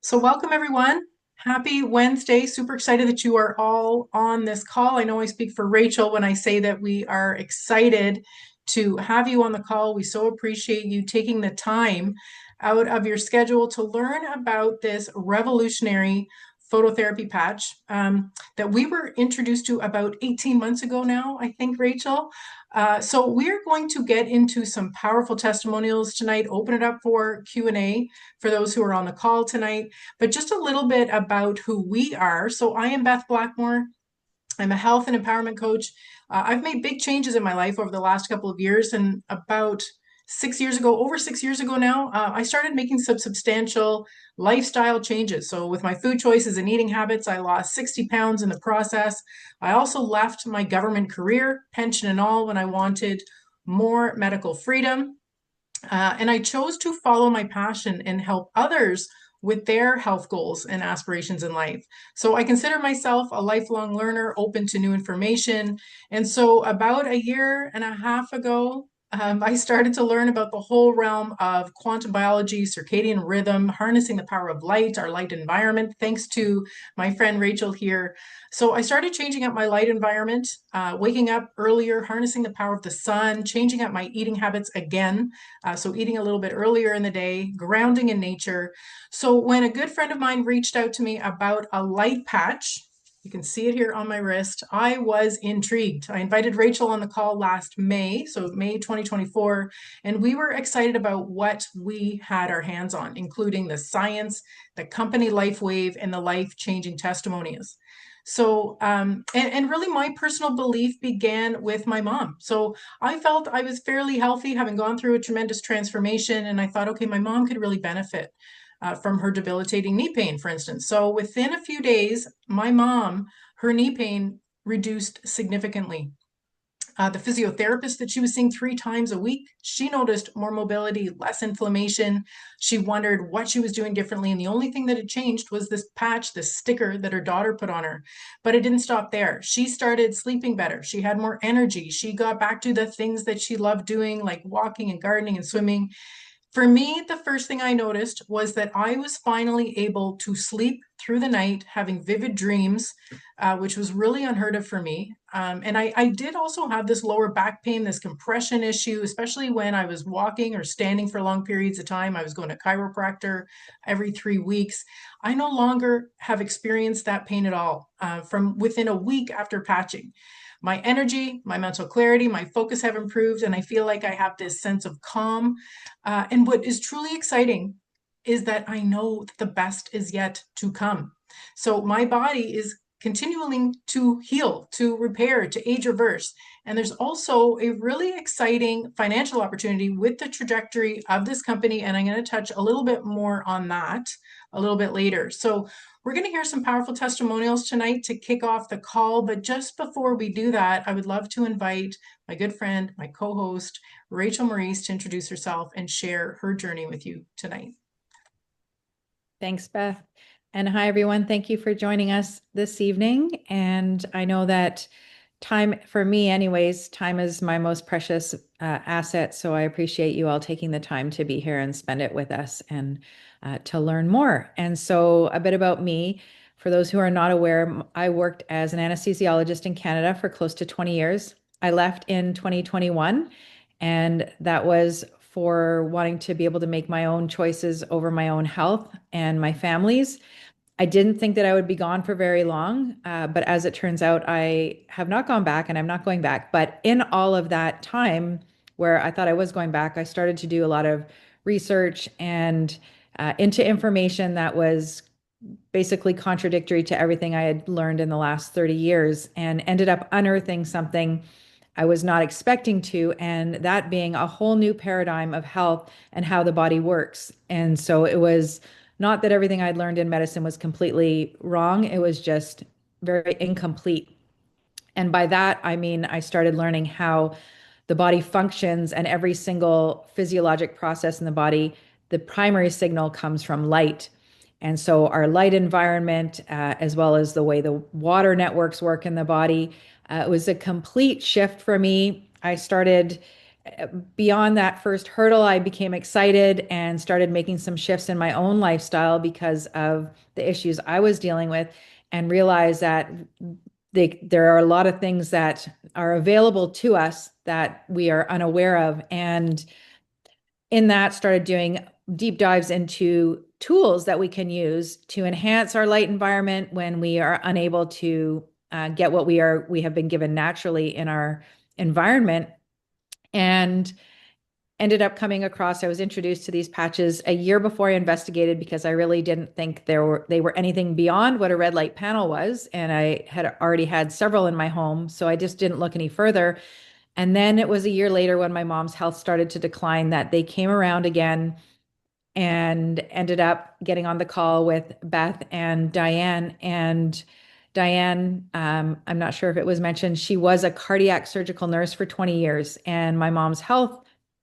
So, welcome everyone. Happy Wednesday. Super excited that you are all on this call. I know I speak for Rachel when I say that we are excited to have you on the call. We so appreciate you taking the time out of your schedule to learn about this revolutionary phototherapy patch that we were introduced to about 18 months ago now, I think, Rachel. So we're going to get into some powerful testimonials tonight, open it up for Q&A for those who are on the call tonight, but just a little bit about who we are. So I am Beth Blackmore. I'm a health and empowerment coach. I've made big changes in my life over the last couple of years, and about 6 years ago, over 6 years ago now, I started making some substantial lifestyle changes. So, with my food choices and eating habits, I lost 60 pounds in the process. I also left my government career, pension and all, when I wanted more medical freedom. And I chose to follow my passion and help others with their health goals and aspirations in life. So I consider myself a lifelong learner, open to new information. And so about a year and a half ago, I started to learn about the whole realm of quantum biology, circadian rhythm, harnessing the power of light, our light environment, thanks to my friend Rachel here. So I started changing up my light environment, waking up earlier, harnessing the power of the sun, changing up my eating habits again. So eating a little bit earlier in the day, grounding in nature. So when a good friend of mine reached out to me about a light patch, you can see it here on my wrist, I was intrigued. I invited Rachel on the call last May, so May 2024, and we were excited about what we had our hands on, including the science, the company LifeWave, and the life-changing testimonies. So, and really my personal belief began with my mom. So I felt I was fairly healthy, having gone through a tremendous transformation. And I thought, okay, my mom could really benefit from her debilitating knee pain, for instance. So within a few days, my mom, her knee pain reduced significantly. The physiotherapist that she was seeing 3 times a week, she noticed more mobility, less inflammation. She wondered what she was doing differently. And the only thing that had changed was this patch, this sticker that her daughter put on her. But it didn't stop there. She started sleeping better. She had more energy. She got back to the things that she loved doing, like walking and gardening and swimming. For me, the first thing I noticed was that I was finally able to sleep through the night, having vivid dreams, which was really unheard of for me. And I did also have this lower back pain, this compression issue, especially when I was walking or standing for long periods of time. I was going to chiropractor every 3 weeks. I no longer have experienced that pain at all from within a week after patching. My energy, my mental clarity, my focus have improved, and I feel like I have this sense of calm. And what is truly exciting is that I know that the best is yet to come. So my body is continuing to heal, to repair, to age reverse. And there's also a really exciting financial opportunity with the trajectory of this company. And I'm going to touch a little bit more on that a little bit later. So we're going to hear some powerful testimonials tonight to kick off the call. But just before we do that, I would love to invite my good friend, my co-host, Rachel Maurice, to introduce herself and share her journey with you tonight. Thanks, Beth. And hi, everyone. Thank you for joining us this evening. And I know that time, for me anyways, time is my most precious asset. So I appreciate you all taking the time to be here and spend it with us and to learn more. And so a bit about me. For those who are not aware, I worked as an anesthesiologist in Canada for close to 20 years. I left in 2021, and that was for wanting to be able to make my own choices over my own health and my family's. I didn't think that I would be gone for very long, but as it turns out, I have not gone back and I'm not going back. But in all of that time where I thought I was going back, I started to do a lot of research and into information that was basically contradictory to everything I had learned in the last 30 years and ended up unearthing something I was not expecting to, and that being a whole new paradigm of health and how the body works. And so it was not that everything I'd learned in medicine was completely wrong, it was just very incomplete. And by that, I mean, I started learning how the body functions and every single physiologic process in the body, the primary signal comes from light. And so our light environment, as well as the way the water networks work in the body, it was a complete shift for me. I started beyond that first hurdle, I became excited and started making some shifts in my own lifestyle because of the issues I was dealing with, and realized that there are a lot of things that are available to us that we are unaware of. And in that, started doing deep dives into tools that we can use to enhance our light environment when we are unable to get what we have been given naturally in our environment. And ended up coming across, I was introduced to these patches a year before I investigated, because I really didn't think they were anything beyond what a red light panel was. And I had already had several in my home, so I just didn't look any further. And then it was a year later, when my mom's health started to decline, that they came around again, and ended up getting on the call with Beth and Diane. And Diane, I'm not sure if it was mentioned, she was a cardiac surgical nurse for 20 years, and my mom's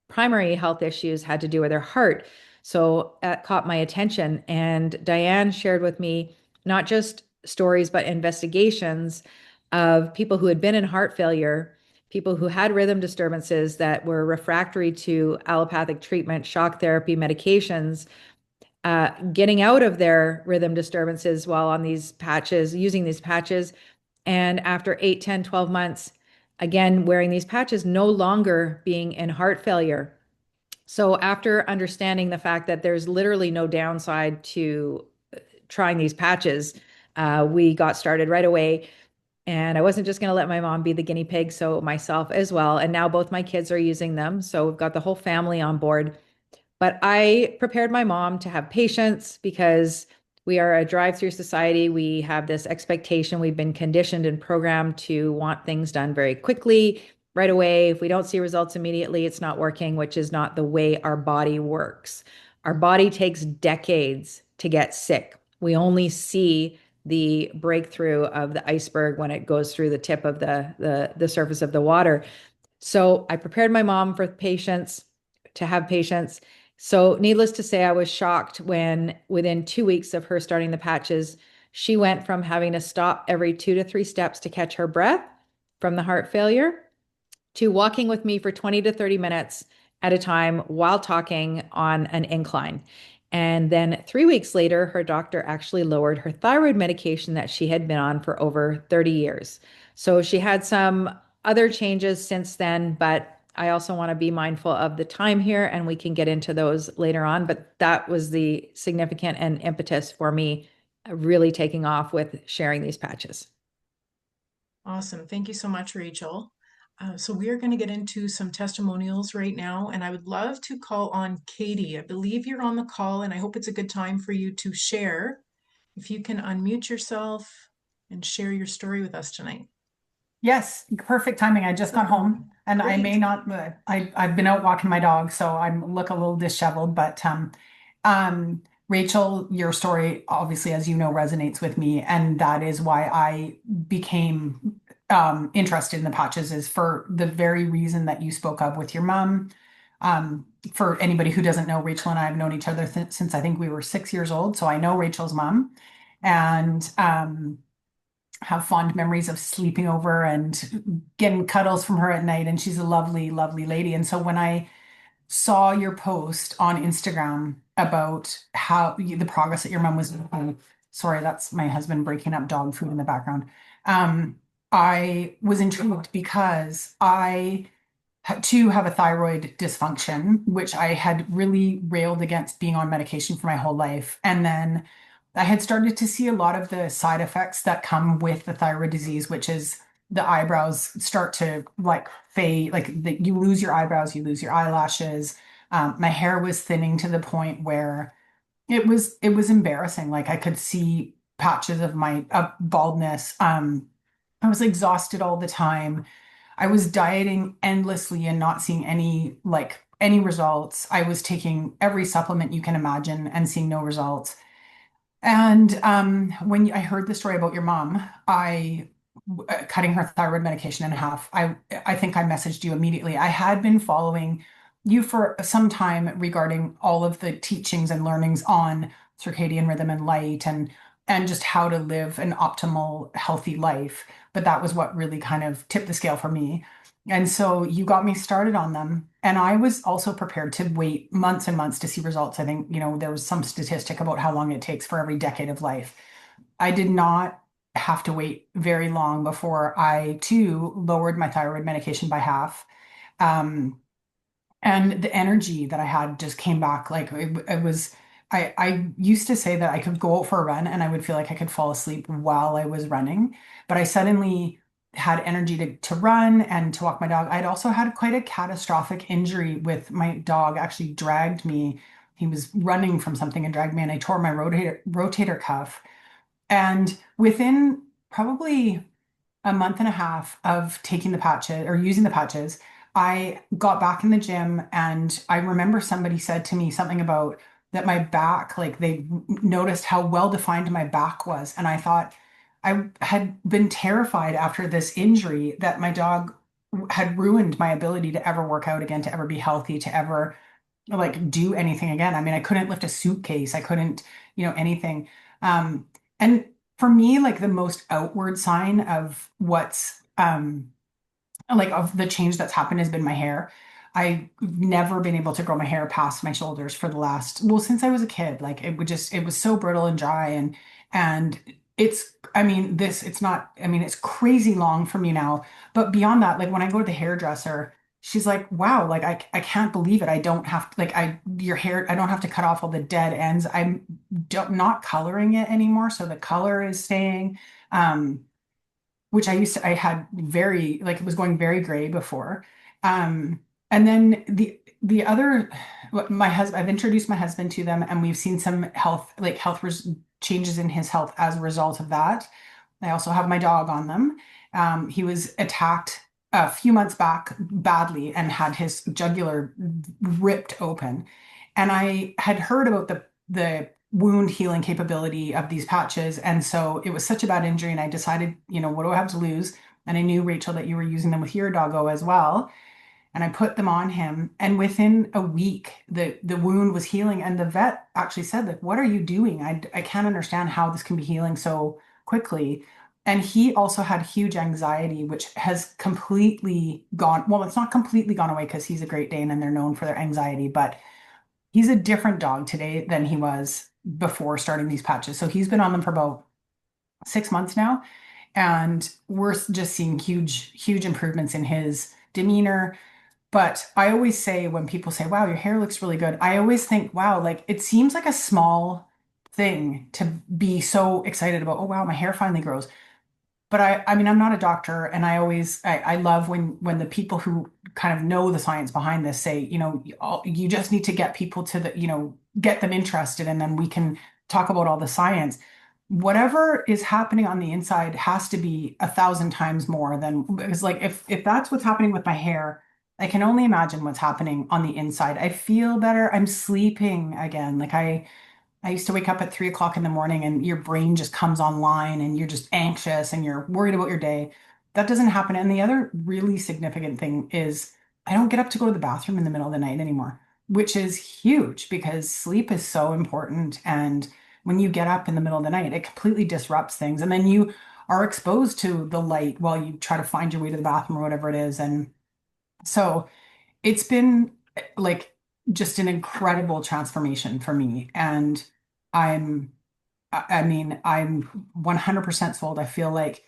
primary health issues had to do with her heart. So that caught my attention. And Diane shared with me not just stories, but investigations of people who had been in heart failure, people who had rhythm disturbances that were refractory to allopathic treatment, shock therapy, medications, getting out of their rhythm disturbances while on these patches, using these patches. And after 8, 10, 12 months, again, wearing these patches, no longer being in heart failure. So after understanding the fact that there's literally no downside to trying these patches, we got started right away. And I wasn't just going to let my mom be the guinea pig, so myself as well. And now both my kids are using them. So we've got the whole family on board. But I prepared my mom to have patience, because we are a drive-through society. We have this expectation. We've been conditioned and programmed to want things done very quickly, right away. If we don't see results immediately, it's not working, which is not the way our body works. Our body takes decades to get sick. We only see the breakthrough of the iceberg when it goes through the tip of the surface of the water. So I prepared my mom for patience, to have patience. So needless to say, I was shocked when within 2 weeks of her starting the patches, she went from having to stop every 2 to 3 steps to catch her breath from the heart failure, to walking with me for 20 to 30 minutes at a time while talking on an incline. And then 3 weeks later, her doctor actually lowered her thyroid medication that she had been on for over 30 years. So she had some other changes since then, but I also want to be mindful of the time here, and we can get into those later on. But that was the significant and impetus for me really taking off with sharing these patches. Awesome. Thank you so much, Rachel. So we are going to get into some testimonials right now, and I would love to call on Katie. I believe you're on the call, and I hope it's a good time for you to share. If you can unmute yourself and share your story with us tonight. Yes, perfect timing. I just got home, and I may Great. not, I've been out walking my dog, so I look a little disheveled, but Rachel, your story, obviously, as you know, resonates with me, and that is why I became interested in the patches, is for the very reason that you spoke of with your mom. For anybody who doesn't know, Rachel and I have known each other since I think we were 6 years old, so I know Rachel's mom, and have fond memories of sleeping over and getting cuddles from her at night. And she's a lovely, lovely lady. And so when I saw your post on Instagram about the progress that your mom was making, sorry, that's my husband breaking up dog food in the background. I was intrigued because I too have a thyroid dysfunction, which I had really railed against being on medication for my whole life. And then I had started to see a lot of the side effects that come with the thyroid disease, which is the eyebrows start to like fade, you lose your eyebrows, you lose your eyelashes. My hair was thinning to the point where it was embarrassing. Like I could see patches of my baldness. I was exhausted all the time. I was dieting endlessly and not seeing any results. I was taking every supplement you can imagine and seeing no results. And when I heard the story about your mom, cutting her thyroid medication in half, I think I messaged you immediately. I had been following you for some time regarding all of the teachings and learnings on circadian rhythm and light, and just how to live an optimal, healthy life. But that was what really kind of tipped the scale for me. And so you got me started on them. And I was also prepared to wait months and months to see results. I think, there was some statistic about how long it takes for every decade of life. I did not have to wait very long before I too lowered my thyroid medication by half. Um, and the energy that I had just came back. Like it was, I used to say that I could go out for a run and I would feel like I could fall asleep while I was running, but I suddenly had energy to run and to walk my dog. I'd also had quite a catastrophic injury with my dog actually dragged me. He was running from something and dragged me and I tore my rotator cuff. And within probably a month and a half of taking the patches or using the patches, I got back in the gym and I remember somebody said to me something about that my back, like they noticed how well defined my back was. And I thought I had been terrified after this injury that my dog had ruined my ability to ever work out again, to ever be healthy, to ever like do anything again. I mean, I couldn't lift a suitcase. I couldn't, anything. And for me, like the most outward sign of what's like of the change that's happened has been my hair. I've never been able to grow my hair past my shoulders for the last, well, since I was a kid. Like it was so brittle and dry and I mean, it's not, I mean, it's crazy long for me now. But beyond that, like when I go to the hairdresser, she's like, wow, like I can't believe it. I don't have to, like your hair, I don't have to cut off all the dead ends. I'm not coloring it anymore. So the color is staying. Um, which I had very, like it was going very gray before. Um, and then the other, my husband, I've introduced my husband to them and we've seen some changes in his health as a result of that. I also have my dog on them. He was attacked a few months back badly and had his jugular ripped open. And I had heard about the wound healing capability of these patches. And so it was such a bad injury. And I decided, what do I have to lose? And I knew, Rachel, that you were using them with your doggo as well. And I put them on him. And within a week, the wound was healing. And the vet actually said, like, what are you doing? I can't understand how this can be healing so quickly. And he also had huge anxiety, which has completely gone. Well, it's not completely gone away because he's a Great Dane and they're known for their anxiety, but he's a different dog today than he was before starting these patches. So he's been on them for about 6 months now. And we're just seeing huge, huge improvements in his demeanor. But I always say when people say, wow, your hair looks really good, I always think, wow, like it seems like a small thing to be so excited about. Oh, wow, my hair finally grows. But I mean, I'm not a doctor, and I love when the people who kind of know the science behind this say, you just need to get people to get them interested, and then we can talk about all the science. Whatever is happening on the inside has to be 1,000 times more than because, like, if that's what's happening with my hair, I can only imagine what's happening on the inside. I feel better. I'm sleeping again. Like I used to wake up at 3 o'clock in the morning and your brain just comes online and you're just anxious and you're worried about your day. That doesn't happen. And the other really significant thing is I don't get up to go to the bathroom in the middle of the night anymore, which is huge because sleep is so important. And when you get up in the middle of the night, it completely disrupts things. And then you are exposed to the light while you try to find your way to the bathroom or whatever it is. And so it's been like just an incredible transformation for me. And I'm, I mean, I'm 100% sold. I feel like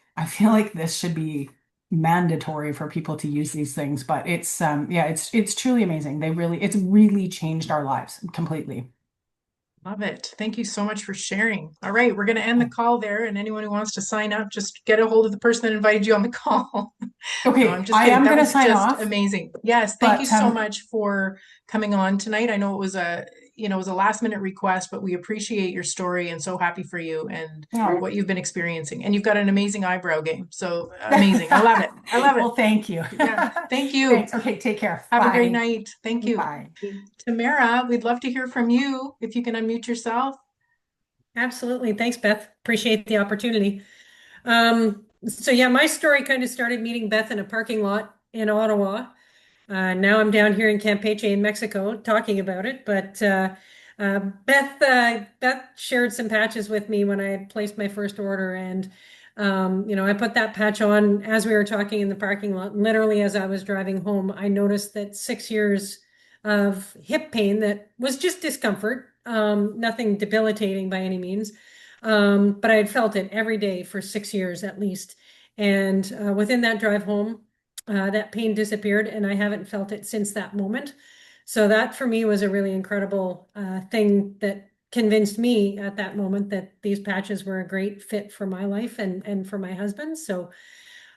this should be mandatory for people to use these things, but yeah, it's truly amazing. It's really changed our lives completely. Love it. Thank you so much for sharing. All right, we're going to end the call there. And anyone who wants to sign up, just get a hold of the person that invited you on the call. No, I'm Okay, just I kidding. am That going to was sign just off, amazing. Yes, thank you but so much for coming on tonight. I know it was a last minute request, but we appreciate your story and so happy for you and no. what you've been experiencing. And you've got an amazing eyebrow game. So amazing. I love it. I love it. Well, thank you. Yeah. Thank you. Thanks. Okay, take care. Have a great Bye. night. Thank you. Bye. Tamara, we'd love to hear from you if you can unmute yourself. Absolutely. Thanks, Beth. Appreciate the opportunity. So yeah, my story kind of started meeting Beth in a parking lot in Ottawa. Now I'm down here in Campeche in Mexico talking about it. But Beth shared some patches with me when I had placed my first order, and I put that patch on as we were talking in the parking lot. Literally, as I was driving home, I noticed that 6 years of hip pain that was just discomfort, nothing debilitating by any means. But I had felt it every day for 6 years at least. And within that drive home, that pain disappeared, and I haven't felt it since that moment. So that for me was a really incredible thing that convinced me at that moment that these patches were a great fit for my life and for my husband. So,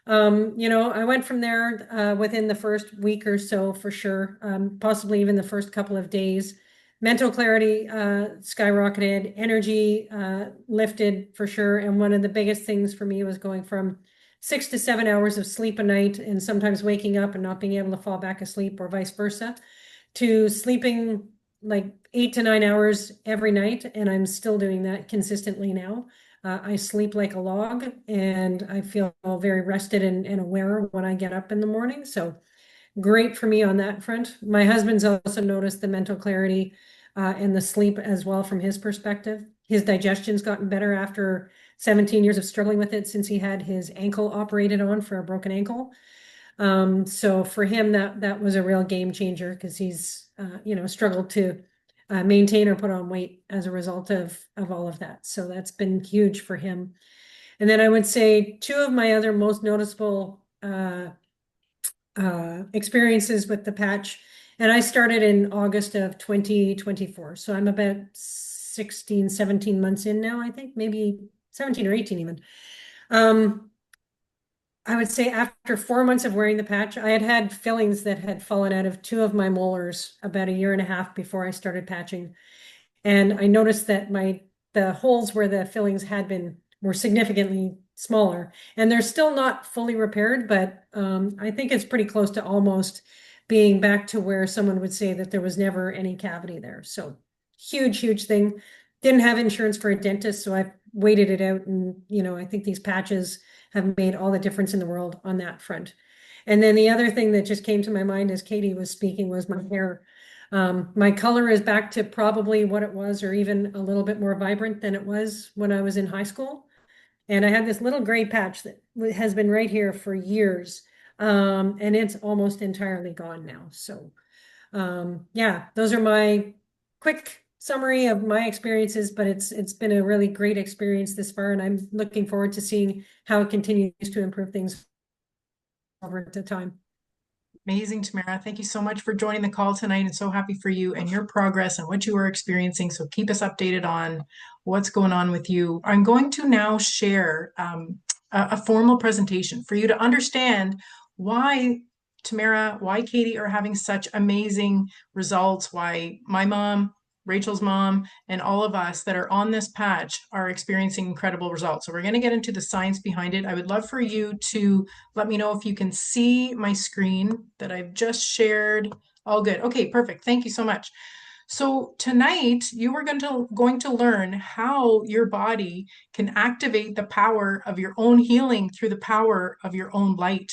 I went from there within the first week or so for sure, possibly even the first couple of days. Mental clarity skyrocketed, energy lifted for sure. And one of the biggest things for me was going from 6 to 7 hours of sleep a night and sometimes waking up and not being able to fall back asleep or vice versa to sleeping like 8 to 9 hours every night. And I'm still doing that consistently now. I sleep like a log and I feel very rested and aware when I get up in the morning. So great for me on that front. My husband's also noticed the mental clarity and the sleep as well from his perspective. His digestion's gotten better after 17 years of struggling with it since he had his ankle operated on for a broken ankle. So for him, that was a real game changer because he's struggled to maintain or put on weight as a result of all of that. So that's been huge for him. And then I would say two of my other most noticeable experiences with the patch, and I started in August of 2024. So I'm about 16, 17 months in now, I think, maybe 17 or 18 even. I would say after 4 months of wearing the patch, I had had fillings that had fallen out of two of my molars about a year and a half before I started patching. And I noticed that the holes where the fillings had been were significantly smaller. And they're still not fully repaired, but I think it's pretty close to almost being back to where someone would say that there was never any cavity there. So huge, huge thing. Didn't have insurance for a dentist, so I've waited it out. And, I think these patches have made all the difference in the world on that front. And then the other thing that just came to my mind as Katie was speaking was my hair. My color is back to probably what it was, or even a little bit more vibrant than it was when I was in high school. And I had this little gray patch that has been right here for years. And it's almost entirely gone now. So, yeah, those are my quick summary of my experiences, but it's been a really great experience this far, and I'm looking forward to seeing how it continues to improve things over the time. Amazing, Tamara. Thank you so much for joining the call tonight, and so happy for you and your progress and what you are experiencing. So keep us updated on what's going on with you. I'm going to now share a formal presentation for you to understand why Tamara, why Katie are having such amazing results, why my mom, Rachel's mom, and all of us that are on this patch are experiencing incredible results. So we're going to get into the science behind it. I would love for you to let me know if you can see my screen that I've just shared. All good. Okay, perfect. Thank you so much. So tonight you are going to learn how your body can activate the power of your own healing through the power of your own light.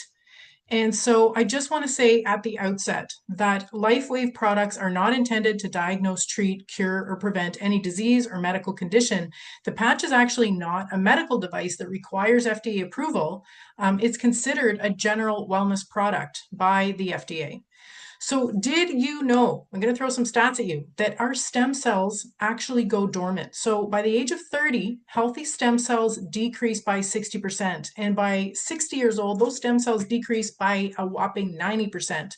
And so I just want to say at the outset that LifeWave products are not intended to diagnose, treat, cure, or prevent any disease or medical condition. The patch is actually not a medical device that requires FDA approval. It's considered a general wellness product by the FDA. So did you know, I'm going to throw some stats at you, that our stem cells actually go dormant. So by the age of 30, healthy stem cells decrease by 60%. And by 60 years old, those stem cells decrease by a whopping 90%.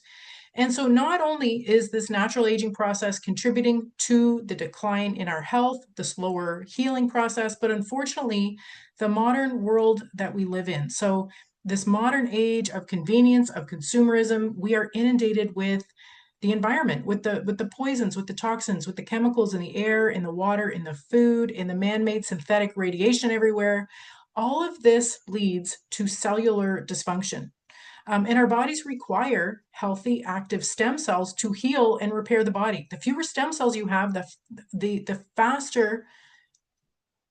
And so not only is this natural aging process contributing to the decline in our health, the slower healing process, but unfortunately, the modern world that we live in. So this modern age of convenience, of consumerism, we are inundated with the environment, with the poisons, with the toxins, with the chemicals in the air, in the water, in the food, in the man-made synthetic radiation everywhere. All of this leads to cellular dysfunction. And our bodies require healthy, active stem cells to heal and repair the body. The fewer stem cells you have, the faster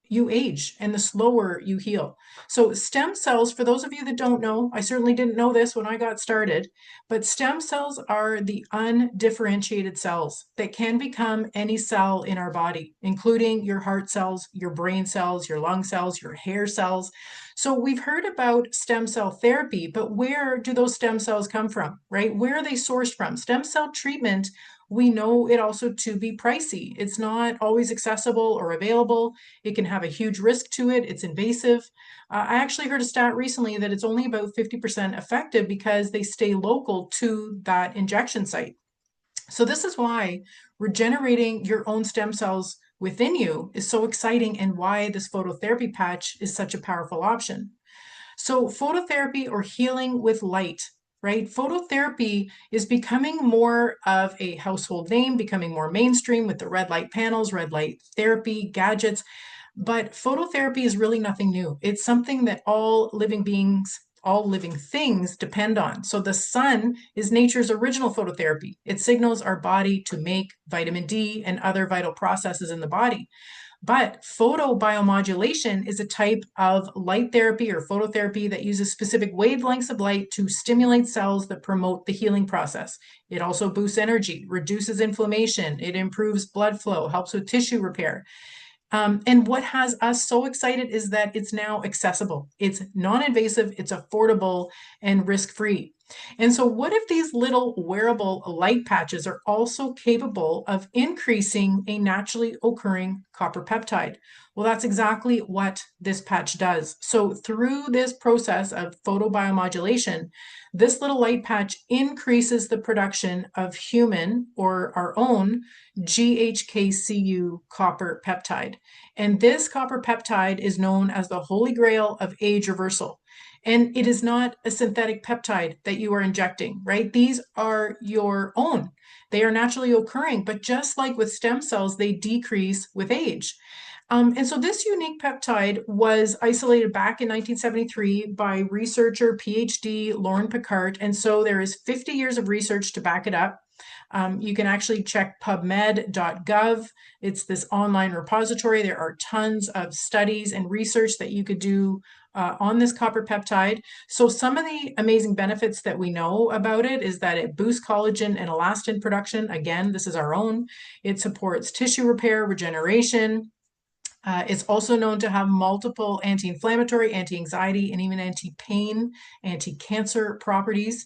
you age and the slower you heal. So stem cells, for those of you that don't know, I certainly didn't know this when I got started, but stem cells are the undifferentiated cells that can become any cell in our body, including your heart cells, your brain cells, your lung cells, your hair cells. So we've heard about stem cell therapy, but where do those stem cells come from, right? Where are they sourced from? Stem cell treatment, we know it also to be pricey. It's not always accessible or available. It can have a huge risk to it. It's invasive. I actually heard a stat recently that it's only about 50% effective because they stay local to that injection site. So this is why regenerating your own stem cells within you is so exciting and why this phototherapy patch is such a powerful option. So phototherapy or healing with light, right? Phototherapy is becoming more of a household name, becoming more mainstream with the red light panels, red light therapy, gadgets. But phototherapy is really nothing new. It's something that all living beings, all living things depend on. So the sun is nature's original phototherapy. It signals our body to make vitamin D and other vital processes in the body. But photobiomodulation is a type of light therapy or phototherapy that uses specific wavelengths of light to stimulate cells that promote the healing process. It also boosts energy, reduces inflammation, it improves blood flow, helps with tissue repair. And what has us so excited is that it's now accessible. It's non-invasive, it's affordable, and risk-free. And so what if these little wearable light patches are also capable of increasing a naturally occurring copper peptide? Well, that's exactly what this patch does. So through this process of photobiomodulation, this little light patch increases the production of human or our own GHKCU copper peptide. And this copper peptide is known as the holy grail of age reversal. And it is not a synthetic peptide that you are injecting, right? These are your own. They are naturally occurring, but just like with stem cells, they decrease with age. And so this unique peptide was isolated back in 1973 by researcher PhD Lauren Picard. And so there is 50 years of research to back it up. You can actually check pubmed.gov. It's this online repository. There are tons of studies and research that you could do on this copper peptide. So some of the amazing benefits that we know about it is that it boosts collagen and elastin production. Again, this is our own. It supports tissue repair, regeneration. It's also known to have multiple anti-inflammatory, anti-anxiety, and even anti-pain, anti-cancer properties.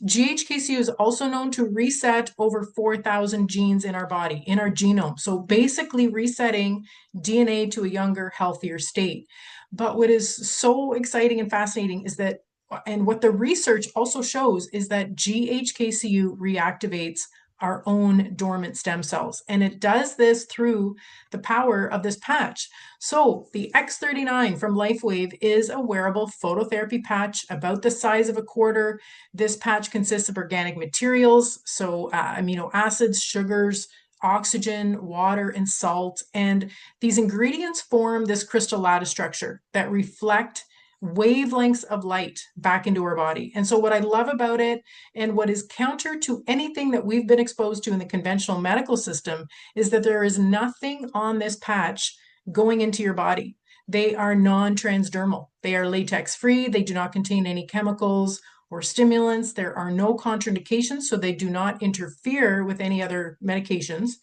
GHKCU is also known to reset over 4,000 genes in our body, in our genome. So basically resetting DNA to a younger, healthier state. But what is so exciting and fascinating is that, and what the research also shows, is that GHKCU reactivates our own dormant stem cells. And it does this through the power of this patch. So the X39 from LifeWave is a wearable phototherapy patch about the size of a quarter. This patch consists of organic materials, so amino acids, sugars, oxygen, water, and salt. And these ingredients form this crystal lattice structure that reflect wavelengths of light back into our body. And so what I love about it, and what is counter to anything that we've been exposed to in the conventional medical system, is that there is nothing on this patch going into your body. They are non-transdermal. They are latex free. They do not contain any chemicals or stimulants. There are no contraindications, so they do not interfere with any other medications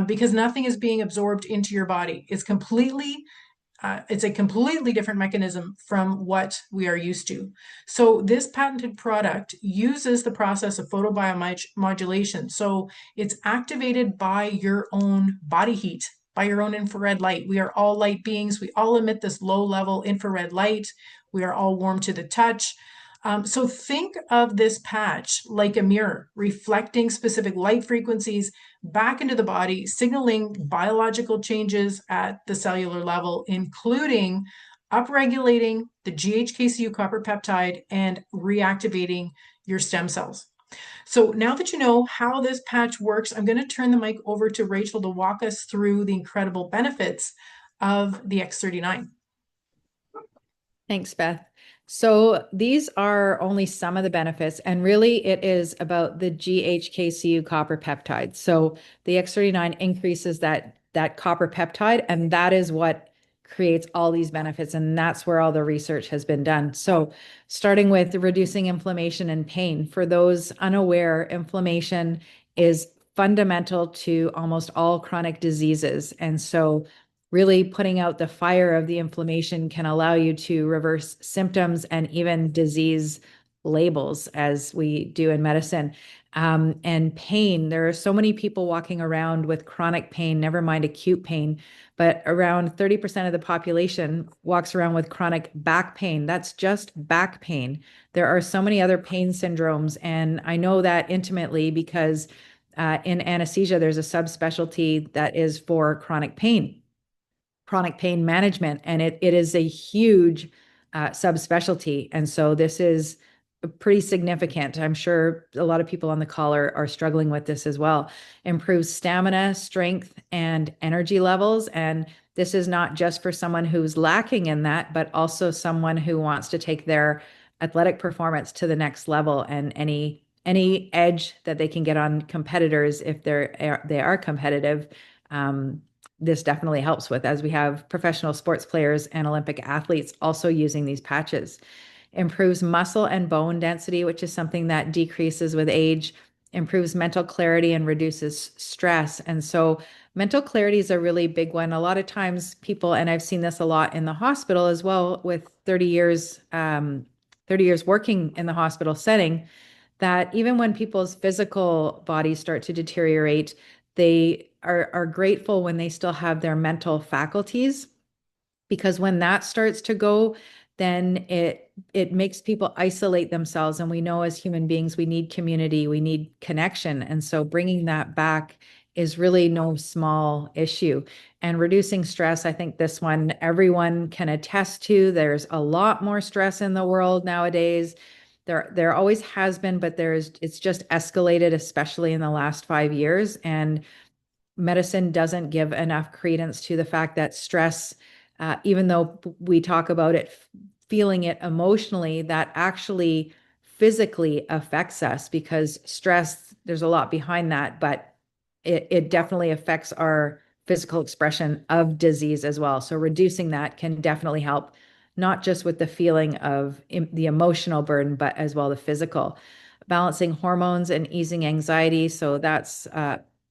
because nothing is being absorbed into your body. It's a completely different mechanism from what we are used to. So this patented product uses the process of photobiomodulation. So it's activated by your own body heat, by your own infrared light. We are all light beings. We all emit this low-level infrared light. We are all warm to the touch. So think of this patch like a mirror, reflecting specific light frequencies back into the body, signaling biological changes at the cellular level, including upregulating the GHKCU copper peptide and reactivating your stem cells. So now that you know how this patch works, I'm going to turn the mic over to Rachel to walk us through the incredible benefits of the X39. Thanks, Beth. So these are only some of the benefits, and really it is about the GHKCU copper peptide. So the X39 increases that copper peptide, and that is what creates all these benefits. And that's where all the research has been done. So starting with reducing inflammation and pain. For those unaware, inflammation is fundamental to almost all chronic diseases. And so really putting out the fire of the inflammation can allow you to reverse symptoms and even disease labels, as we do in medicine. And pain, there are so many people walking around with chronic pain, never mind acute pain, but around 30% of the population walks around with chronic back pain. That's just back pain. There are so many other pain syndromes, and I know that intimately because in anesthesia, there's a subspecialty that is for chronic pain management, and it is a huge subspecialty. And so this is pretty significant. I'm sure a lot of people on the call are struggling with this as well. Improves stamina, strength, and energy levels. And this is not just for someone who's lacking in that, but also someone who wants to take their athletic performance to the next level, and any edge that they can get on competitors if they are competitive. This definitely helps with, as we have professional sports players and Olympic athletes also using these patches. Improves muscle and bone density, which is something that decreases with age, improves mental clarity and reduces stress. And so mental clarity is a really big one. A lot of times people, and I've seen this a lot in the hospital as well, with 30 years working in the hospital setting, that even when people's physical bodies start to deteriorate, they are grateful when they still have their mental faculties, because when that starts to go, then it makes people isolate themselves. And we know as human beings, we need community, we need connection. And so bringing that back is really no small issue. And reducing stress, I think this one everyone can attest to. There's a lot more stress in the world nowadays. There always has been, but it's just escalated, especially in the last 5 years. And medicine doesn't give enough credence to the fact that stress, even though we talk about it, feeling it emotionally, that actually physically affects us, because stress, there's a lot behind that, but it definitely affects our physical expression of disease as well. So reducing that can definitely help, not just with the feeling of the emotional burden, but as well the physical. Balancing hormones and easing anxiety. So that's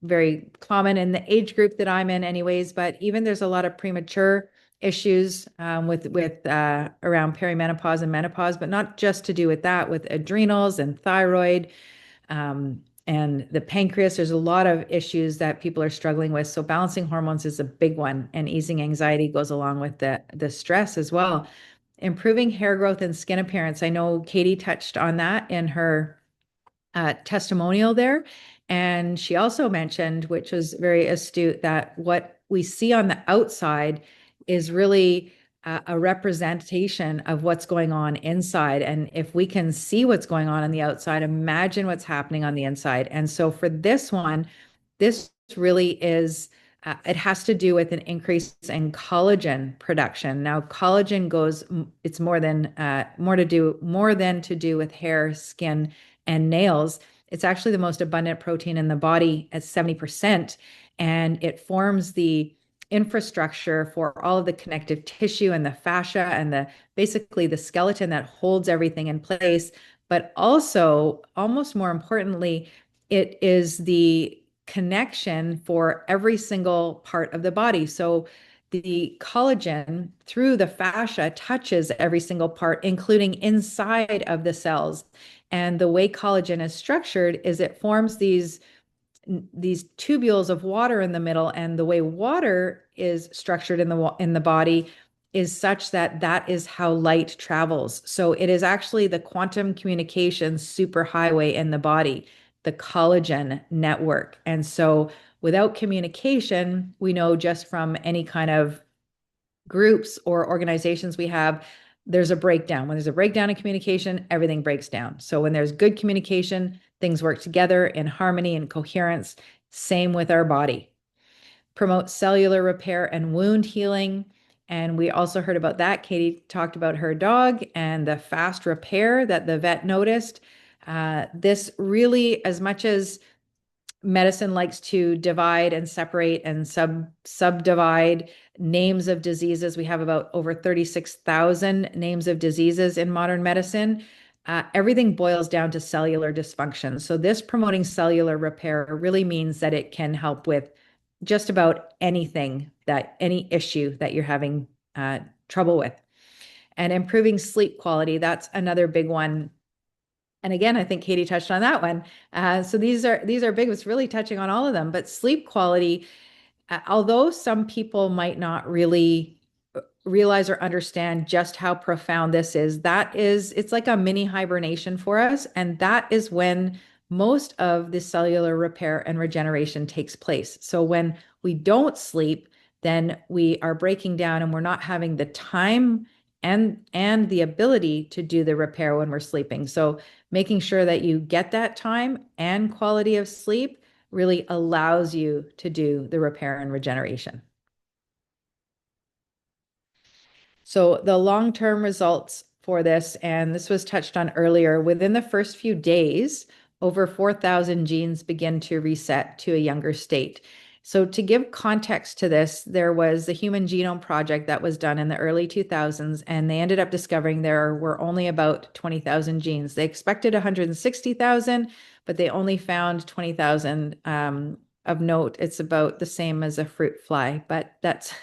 very common in the age group that I'm in anyways, but even there's a lot of premature issues with around perimenopause and menopause, but not just to do with that, with adrenals and thyroid and the pancreas. There's a lot of issues that people are struggling with. So balancing hormones is a big one, and easing anxiety goes along with the stress as well. Improving hair growth and skin appearance. I know Katie touched on that in her testimonial there. And she also mentioned, which was very astute, that what we see on the outside is really a representation of what's going on inside. And if we can see what's going on the outside, imagine what's happening on the inside. And so for this one, this really is, it has to do with an increase in collagen production. Now, collagen goes, it's more than to do with hair, skin, and nails. It's actually the most abundant protein in the body at 70%, and it forms the infrastructure for all of the connective tissue and the fascia and basically the skeleton that holds everything in place. But also, almost more importantly, it is the connection for every single part of the body. So the collagen through the fascia touches every single part, including inside of the cells. And the way collagen is structured is it forms these tubules of water in the middle, and the way water is structured in the body is such that that is how light travels. So it is actually the quantum communication superhighway in the body, the collagen network. And so without communication, we know just from any kind of groups or organizations we have, there's a breakdown. When there's a breakdown in communication, everything breaks down. So when there's good communication, things work together in harmony and coherence. Same with our body. Promote cellular repair and wound healing. And we also heard about that. Katie talked about her dog and the fast repair that the vet noticed. This really, as much as medicine likes to divide and separate and subdivide names of diseases. We have about over 36,000 names of diseases in modern medicine. Everything boils down to cellular dysfunction. So this promoting cellular repair really means that it can help with just about anything, any issue that you're having trouble with. And improving sleep quality, that's another big one. And again, I think Katie touched on that one. So these are big. It's really touching on all of them. But sleep quality, although some people might not really realize or understand just how profound this is, it's like a mini hibernation for us. And that is when most of the cellular repair and regeneration takes place. So when we don't sleep, then we are breaking down and we're not having the time and the ability to do the repair when we're sleeping. So making sure that you get that time and quality of sleep really allows you to do the repair and regeneration. So the long-term results for this, and this was touched on earlier, within the first few days, over 4,000 genes begin to reset to a younger state. So to give context to this, there was the Human Genome Project that was done in the early 2000s, and they ended up discovering there were only about 20,000 genes. They expected 160,000, but they only found 20,000. Of note, it's about the same as a fruit fly, but that's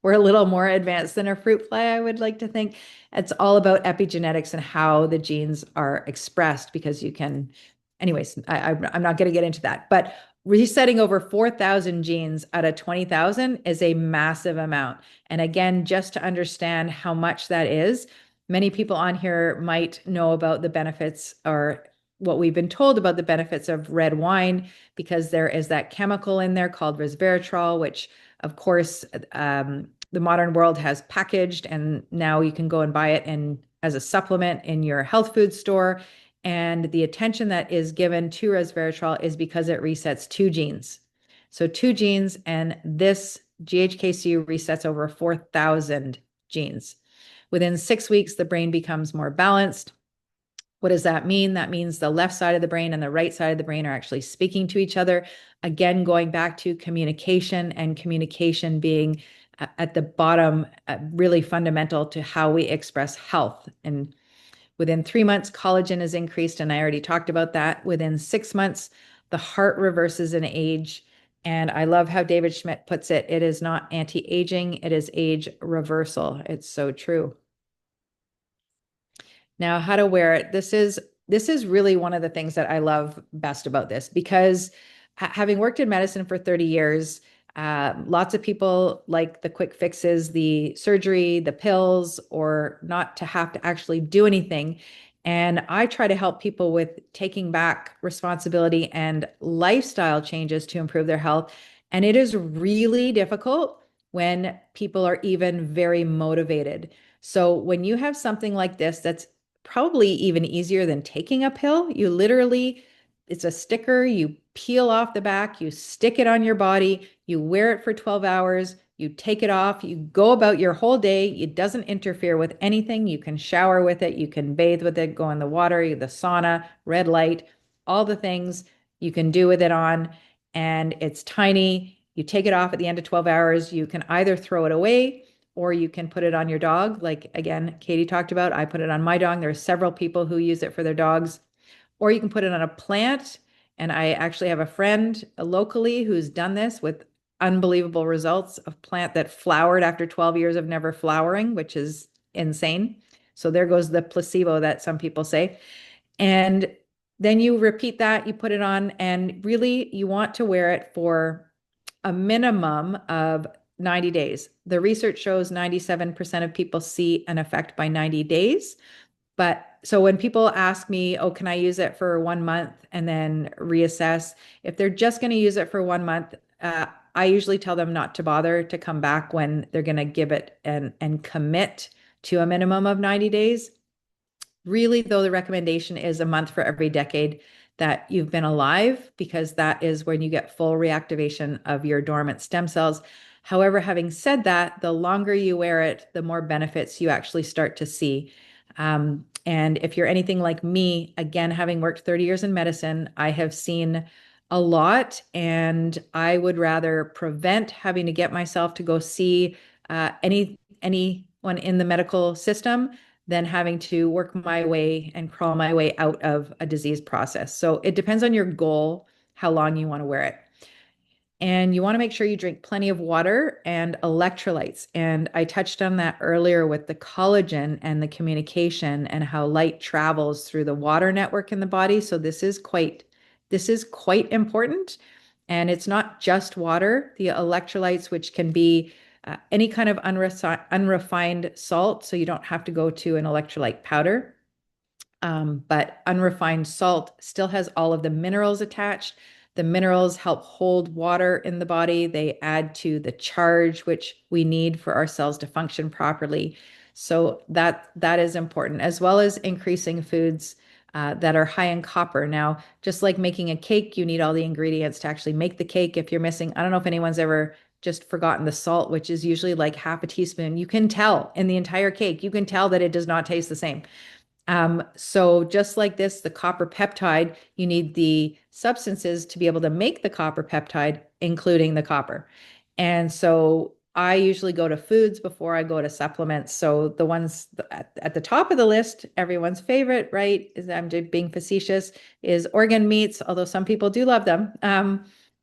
we're a little more advanced than a fruit fly, I would like to think. It's all about epigenetics and how the genes are expressed, because you can, anyways, I'm not going to get into that, but resetting over 4,000 genes out of 20,000 is a massive amount. And again, just to understand how much that is, many people on here might know about the benefits, or what we've been told about the benefits of red wine, because there is that chemical in there called resveratrol, which of course, the modern world has packaged, and now you can go and buy it as a supplement in your health food store. And the attention that is given to resveratrol is because it resets 2 genes. So 2 genes, and this GHKCU resets over 4,000 genes. Within 6 weeks, the brain becomes more balanced. What does that mean? That means the left side of the brain and the right side of the brain are actually speaking to each other. Again, going back to communication, and communication being at the bottom, really fundamental to how we express health. And within 3 months, collagen is increased, and I already talked about that. Within 6 months, the heart reverses in age. And I love how David Schmidt puts it. It is not anti-aging, it is age reversal. It's so true. Now, how to wear it. This is really one of the things that I love best about this, because having worked in medicine for 30 years, lots of people like the quick fixes, the surgery, the pills, or not to have to actually do anything. And I try to help people with taking back responsibility and lifestyle changes to improve their health. And it is really difficult when people are even very motivated. So when you have something like this, that's probably even easier than taking a pill. You literally, it's a sticker, you peel off the back, you stick it on your body, you wear it for 12 hours, you take it off, you go about your whole day. It doesn't interfere with anything. You can shower with it, you can bathe with it, go in the water, the sauna, red light, all the things you can do with it on. And it's tiny. You take it off at the end of 12 hours. You can either throw it away, or you can put it on your dog. Like, again, Katie talked about, I put it on my dog. There are several people who use it for their dogs. Or you can put it on a plant. And I actually have a friend locally who's done this with unbelievable results. A plant that flowered after 12 years of never flowering, which is insane. So there goes the placebo that some people say. And then you repeat that, you put it on, and really you want to wear it for a minimum of 90 days. The research shows 97% of people see an effect by 90 days. But so when people ask me, oh, can I use it for 1 month and then reassess? If they're just going to use it for 1 month, I usually tell them not to bother to come back when they're going to give it and commit to a minimum of 90 days. Really, though, the recommendation is a month for every decade that you've been alive, because that is when you get full reactivation of your dormant stem cells. However, having said that, the longer you wear it, the more benefits you actually start to see. And if you're anything like me, again, having worked 30 years in medicine, I have seen a lot, and I would rather prevent having to get myself to go see anyone in the medical system than having to work my way and crawl my way out of a disease process. So it depends on your goal, how long you want to wear it. And you want to make sure you drink plenty of water and electrolytes. And I touched on that earlier with the collagen and the communication and how light travels through the water network in the body. So this is quite important. And it's not just water, the electrolytes, which can be any kind of unrefined salt. So you don't have to go to an electrolyte powder. But unrefined salt still has all of the minerals attached. The minerals help hold water in the body. They add to the charge, which we need for our cells to function properly. So that is important, as well as increasing foods that are high in copper. Now, just like making a cake, you need all the ingredients to actually make the cake. If you're missing, I don't know if anyone's ever just forgotten the salt, which is usually like half a teaspoon. You can tell in the entire cake, you can tell that it does not taste the same. So just like this, the copper peptide, you need the substances to be able to make the copper peptide, including the copper. And so I usually go to foods before I go to supplements. So the ones at the top of the list, everyone's favorite, right? I'm being facetious, is organ meats, although some people do love them.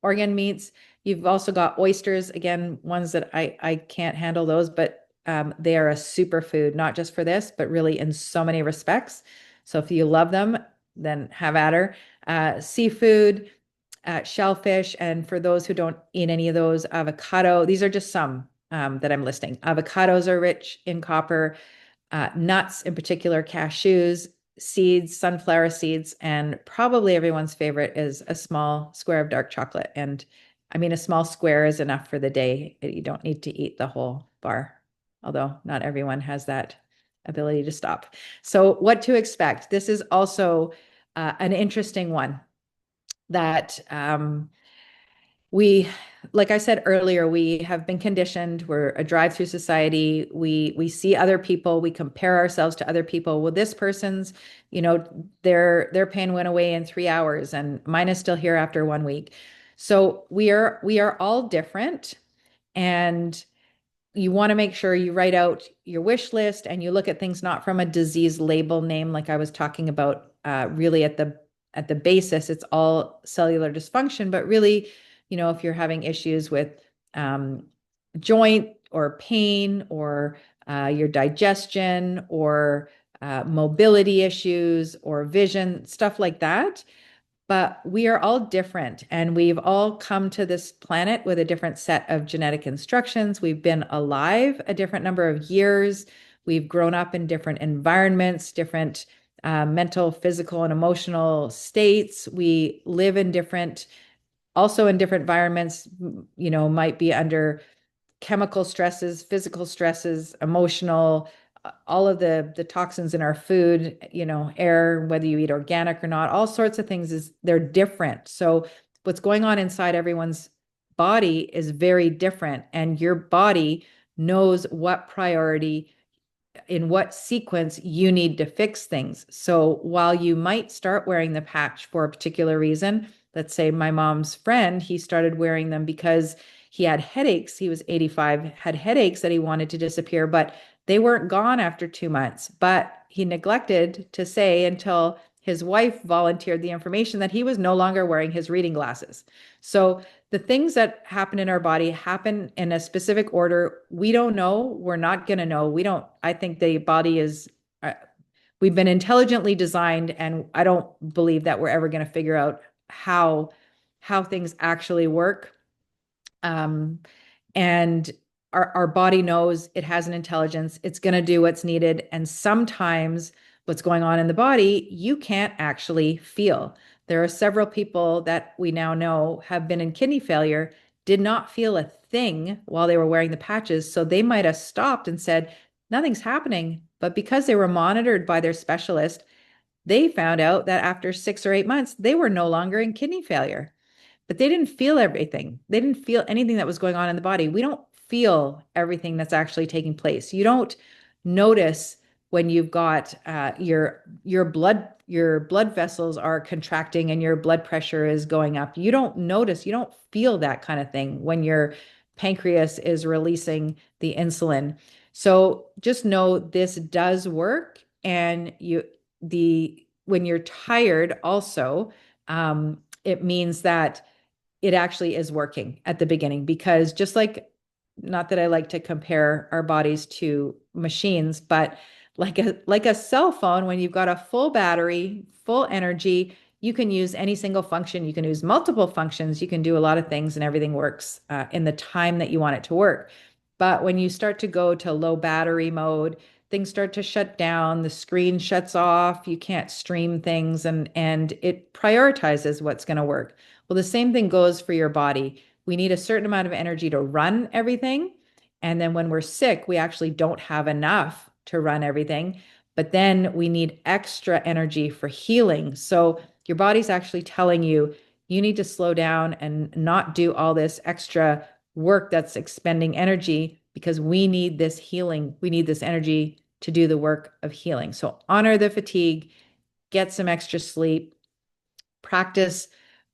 Organ meats. You've also got oysters, again, ones that I can't handle those, but they are a superfood, not just for this, but really in so many respects. So if you love them, then have at her. Seafood, shellfish, and for those who don't eat any of those, avocado. These are just some that I'm listing. Avocados are rich in copper, nuts in particular, cashews, seeds, sunflower seeds, and probably everyone's favorite is a small square of dark chocolate. And I mean, a small square is enough for the day. You don't need to eat the whole bar, although not everyone has that ability to stop. So what to expect? This is also an interesting one that we, like I said earlier, we have been conditioned. We're a drive-through society. We see other people. We compare ourselves to other people. Well, this person's, their pain went away in 3 hours, and mine is still here after 1 week. So we are all different, and you want to make sure you write out your wish list and you look at things not from a disease label name, like I was talking about. Really, at the basis, it's all cellular dysfunction, but really, if you're having issues with joint or pain or your digestion or mobility issues or vision, stuff like that. But we are all different, and we've all come to this planet with a different set of genetic instructions. We've been alive a different number of years. We've grown up in different environments, different mental, physical, and emotional states. We live in different environments, might be under chemical stresses, physical stresses, emotional, all of the toxins in our food, air, whether you eat organic or not, all sorts of things they're different. So what's going on inside everyone's body is very different, and your body knows what priority, in what sequence you need to fix things. So while you might start wearing the patch for a particular reason, let's say my mom's friend, he started wearing them because he had headaches. He was 85, had headaches that he wanted to disappear, but they weren't gone after 2 months. But he neglected to say until his wife volunteered the information that he was no longer wearing his reading glasses. So the things that happen in our body happen in a specific order. We don't know. We're not going to know. I think the body is, we've been intelligently designed, and I don't believe that we're ever going to figure out how things actually work. And our body knows it has an intelligence. It's going to do what's needed. And sometimes what's going on in the body, you can't actually feel. There are several people that we now know have been in kidney failure, did not feel a thing while they were wearing the patches. So they might have stopped and said, nothing's happening. But because they were monitored by their specialist, they found out that after 6 or 8 months, they were no longer in kidney failure. But they didn't feel everything. They didn't feel anything that was going on in the body. We don't feel everything that's actually taking place. You don't notice when you've got your blood vessels are contracting and your blood pressure is going up. You don't notice, you don't feel that kind of thing when your pancreas is releasing the insulin. So just know this does work, and when you're tired also, it means that it actually is working at the beginning, because just like, not that I like to compare our bodies to machines, but like a cell phone, when you've got a full battery, full energy, you can use any single function. You can use multiple functions. You can do a lot of things, and everything works in the time that you want it to work. But when you start to go to low battery mode, things start to shut down, the screen shuts off, you can't stream things, and it prioritizes what's going to work. Well, the same thing goes for your body. We need a certain amount of energy to run everything. And then when we're sick, we actually don't have enough to run everything. But then we need extra energy for healing. So your body's actually telling you, you need to slow down and not do all this extra work that's expending energy, because we need this healing. We need this energy to do the work of healing. So honor the fatigue, get some extra sleep, practice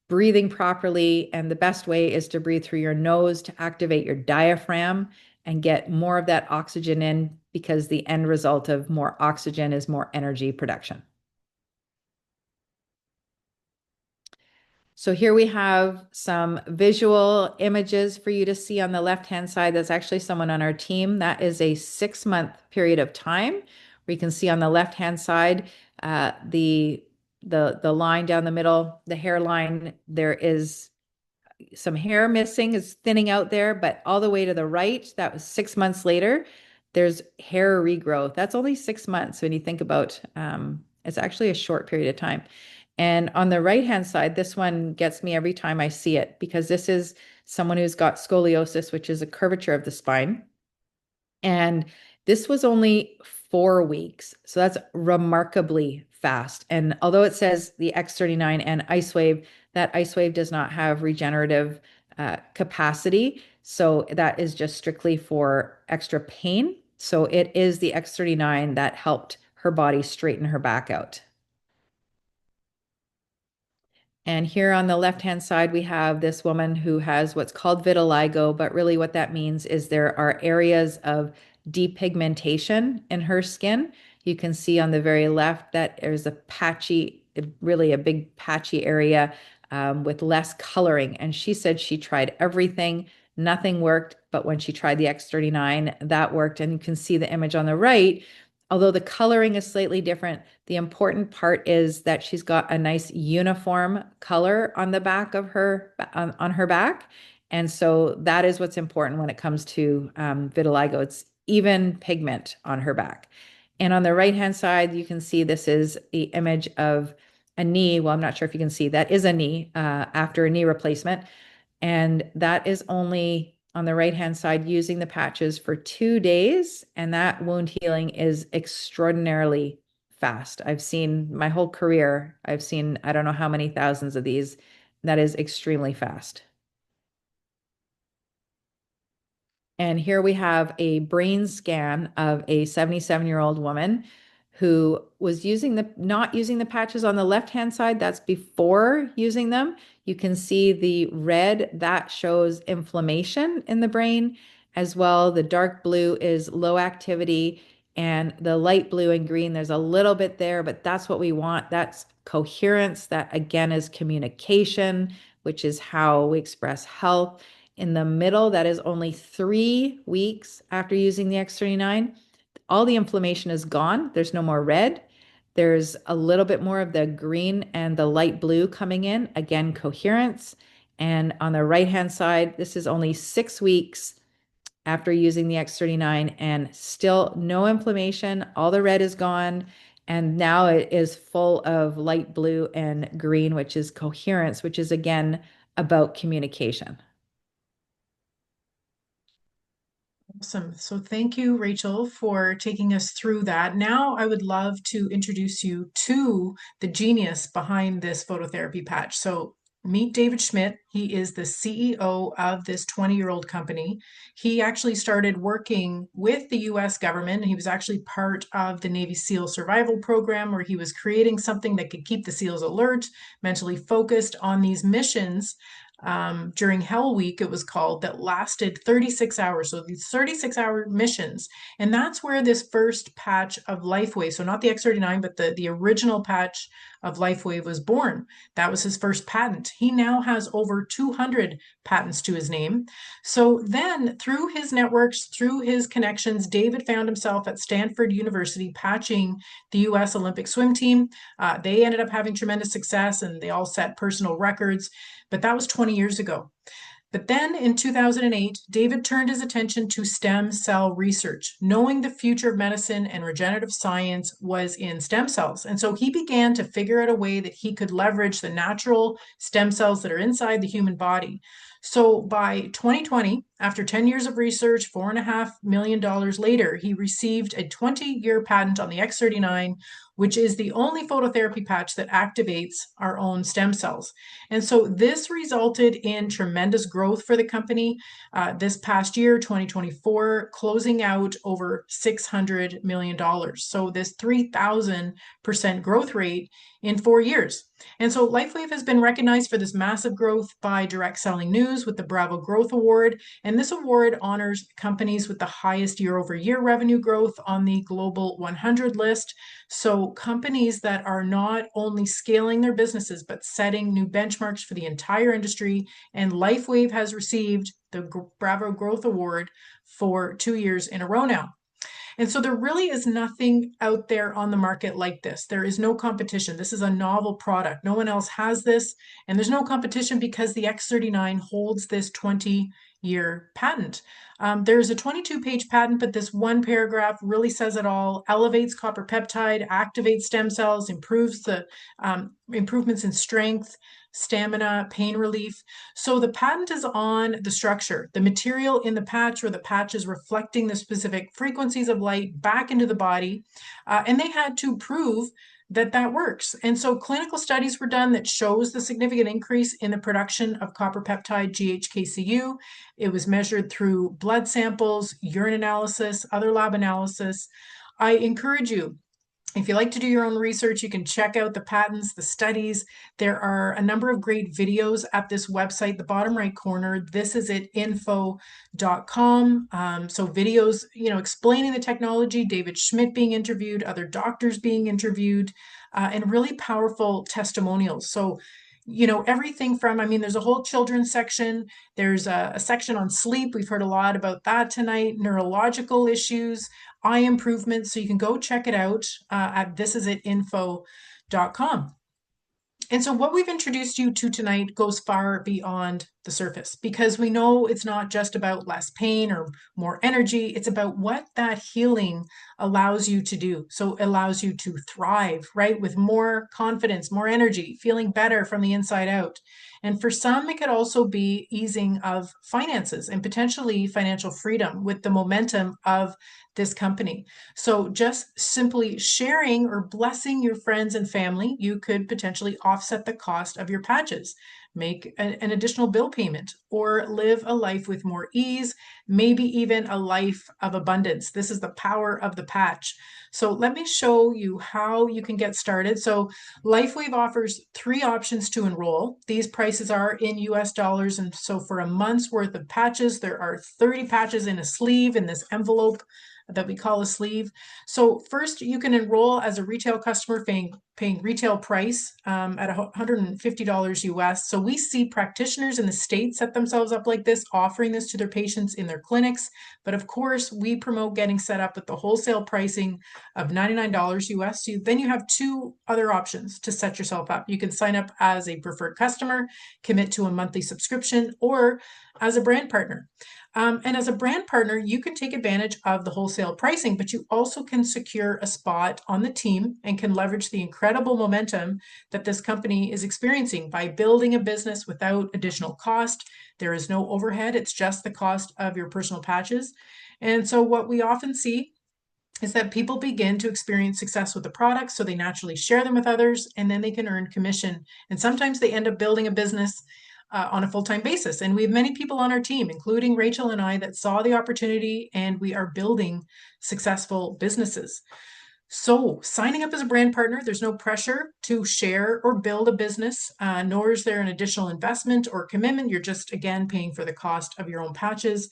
breathing properly. And the best way is to breathe through your nose to activate your diaphragm and get more of that oxygen in, because the end result of more oxygen is more energy production. So here we have some visual images for you to see on the left-hand side. That's actually someone on our team. That is a 6-month period of time, where you can see on the left-hand side, the line down the middle, the hairline, there is some hair missing, is thinning out there, but all the way to the right, that was 6 months later, there's hair regrowth. That's only 6 months when you think about, it's actually a short period of time. And on the right-hand side, this one gets me every time I see it, because this is someone who's got scoliosis, which is a curvature of the spine. And this was only 4 weeks. So that's remarkably fast. And although it says the X39 and IceWave, that IceWave does not have regenerative capacity. So that is just strictly for extra pain. So it is the X39 that helped her body straighten her back out. And here on the left-hand side, we have this woman who has what's called vitiligo, but really what that means is there are areas of depigmentation in her skin. You can see on the very left that there's a patchy, really a big patchy area with less coloring. And she said she tried everything, nothing worked, but when she tried the X39, that worked. And you can see the image on the right. Although the coloring is slightly different, the important part is that she's got a nice uniform color on the back of her, on her back. And so that is what's important when it comes to vitiligo. It's even pigment on her back. And on the right-hand side, you can see this is the image of a knee. Well, I'm not sure if you can see, that is a knee after a knee replacement. And that is only on the right-hand side using the patches for 2 days. And that wound healing is extraordinarily fast. I've seen my whole career, I've seen, I don't know how many thousands of these. That is extremely fast. And here we have a brain scan of a 77-year-old woman who was not using the patches on the left-hand side. That's before using them. You can see the red, that shows inflammation in the brain as well. The dark blue is low activity, and the light blue and green, there's a little bit there, but that's what we want. That's coherence. That again is communication, which is how we express health. In the middle, that is only 3 weeks after using the X39. All the inflammation is gone. There's no more red. There's a little bit more of the green and the light blue coming in. Again, coherence. And on the right-hand side, this is only 6 weeks after using the X39, and still no inflammation. All the red is gone. And now it is full of light blue and green, which is coherence, which is again about communication. Awesome. So thank you, Rachel, for taking us through that. Now I would love to introduce you to the genius behind this phototherapy patch. So Meet David Schmidt. He is the CEO of this 20-year-old company. He actually started working with the US government. He was actually part of the Navy SEAL survival program, where he was creating something that could keep the SEALs alert, mentally focused on these missions during Hell Week, it was called, that lasted 36 hours. So these 36-hour missions. And that's where this first patch of LifeWave, so not the X39, but the original patch of LifeWave was born. That was his first patent. He now has over 200 patents to his name. So then through his networks, through his connections, David found himself at Stanford University patching the US Olympic swim team. They ended up having tremendous success, and they all set personal records. But that was 20 years ago. But then in 2008, David turned his attention to stem cell research, knowing the future of medicine and regenerative science was in stem cells. And so he began to figure out a way that he could leverage the natural stem cells that are inside the human body. So by 2020, after 10 years of research, $4.5 million later, he received a 20-year patent on the X39, which is the only phototherapy patch that activates our own stem cells. And so this resulted in tremendous growth for the company this past year, 2024, closing out over $600 million. So this 3,000% growth rate in 4 years. And so LifeWave has been recognized for this massive growth by Direct Selling News with the Bravo Growth Award. And this award honors companies with the highest year-over-year revenue growth on the Global 100 list. So companies that are not only scaling their businesses, but setting new benchmarks for the entire industry. And LifeWave has received the Bravo Growth Award for 2 years in a row now. And so there really is nothing out there on the market like this. There is no competition. This is a novel product. No one else has this. And there's no competition because the X39 holds this 20-year patent. There's a 22-page patent, but this one paragraph really says it all. Elevates copper peptide, activates stem cells, improves the improvements in strength, stamina, pain relief. So the patent is on the structure, the material in the patch, where the patch is reflecting the specific frequencies of light back into the body. And they had to prove that that works. And so clinical studies were done that shows the significant increase in the production of copper peptide GHKCU. It was measured through blood samples, urine analysis, other lab analysis. I encourage you, if you like to do your own research, you can check out the patents, the studies. There are a number of great videos at this website, the bottom right corner. This is it, info.com. So videos, explaining the technology, David Schmidt being interviewed, other doctors being interviewed, and really powerful testimonials. So everything from, there's a whole children's section. There's a section on sleep. We've heard a lot about that tonight, neurological issues, eye improvements. So you can go check it out at thisisitinfo.com. And so what we've introduced you to tonight goes far beyond the surface, because we know it's not just about less pain or more energy. It's about what that healing allows you to do. So it allows you to thrive, right? With more confidence, more energy, feeling better from the inside out. And for some, it could also be easing of finances and potentially financial freedom with the momentum of this company. So just simply sharing or blessing your friends and family, you could potentially offset the cost of your patches, make an additional bill payment, or live a life with more ease, maybe even a life of abundance. This is the power of the patch. So let me show you how you can get started. So LifeWave offers 3 options to enroll. These prices are in US dollars. And so for a month's worth of patches, there are 30 patches in a sleeve in this envelope that we call a sleeve. So first, you can enroll as a retail customer paying retail price at $150 US. So we see practitioners in the States set themselves up like this, offering this to their patients in their clinics. But of course, we promote getting set up with the wholesale pricing of $99 US. So then you have 2 other options to set yourself up. You can sign up as a preferred customer, commit to a monthly subscription, or as a brand partner. And as a brand partner, you can take advantage of the wholesale pricing, but you also can secure a spot on the team and can leverage the incredible momentum that this company is experiencing by building a business without additional cost. There is no overhead. It's just the cost of your personal patches. And so what we often see is that people begin to experience success with the products, so they naturally share them with others, and then they can earn commission. And sometimes they end up building a business on a full-time basis. And we have many people on our team, including Rachel and I, that saw the opportunity, and we are building successful businesses. So signing up as a brand partner, there's no pressure to share or build a business, nor is there an additional investment or commitment. You're just, again, paying for the cost of your own patches.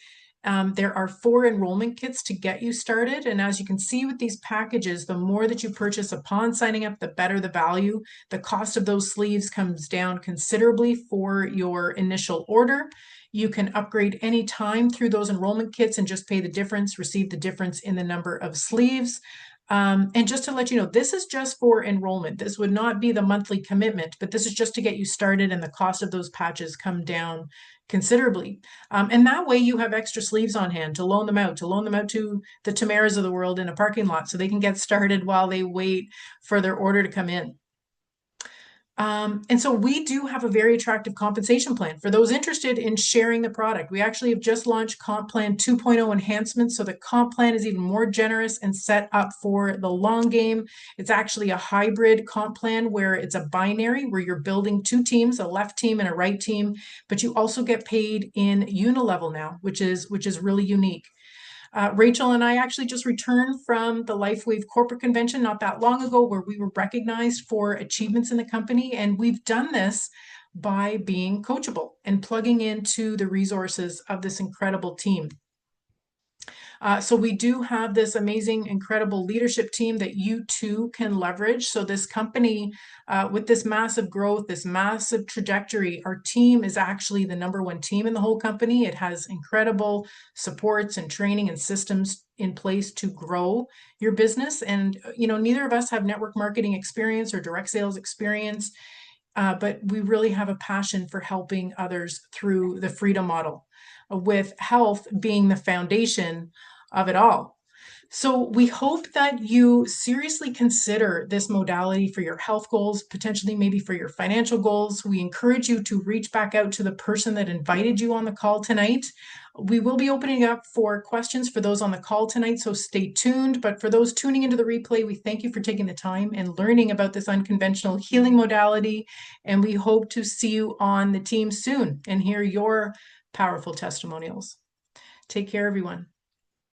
There are 4 enrollment kits to get you started. And as you can see with these packages, the more that you purchase upon signing up, the better the value. The cost of those sleeves comes down considerably for your initial order. You can upgrade any time through those enrollment kits and just pay the difference, receive the difference in the number of sleeves. And just to let you know, this is just for enrollment. This would not be the monthly commitment, but this is just to get you started, and the cost of those patches come down considerably. And that way you have extra sleeves on hand to loan them out to the Tamaras of the world in a parking lot, so they can get started while they wait for their order to come in. And so we do have a very attractive compensation plan for those interested in sharing the product. We actually have just launched Comp Plan 2.0 enhancements. So the comp plan is even more generous and set up for the long game. It's actually a hybrid comp plan where it's a binary, where you're building 2 teams, a left team and a right team, but you also get paid in unilevel now, which is really unique. Rachel and I actually just returned from the LifeWave corporate convention not that long ago, where we were recognized for achievements in the company. And we've done this by being coachable and plugging into the resources of this incredible team. So we do have this amazing, incredible leadership team that you too can leverage. So this company, with this massive growth, this massive trajectory, our team is actually the #1 team in the whole company. It has incredible supports and training and systems in place to grow your business. And, neither of us have network marketing experience or direct sales experience, but we really have a passion for helping others through the freedom model, with health being the foundation of it all. So we hope that you seriously consider this modality for your health goals, potentially maybe for your financial goals. We encourage you to reach back out to the person that invited you on the call tonight. We will be opening up for questions for those on the call tonight, so stay tuned. But for those tuning into the replay, we thank you for taking the time and learning about this unconventional healing modality. And we hope to see you on the team soon and hear your powerful testimonials. Take care, everyone.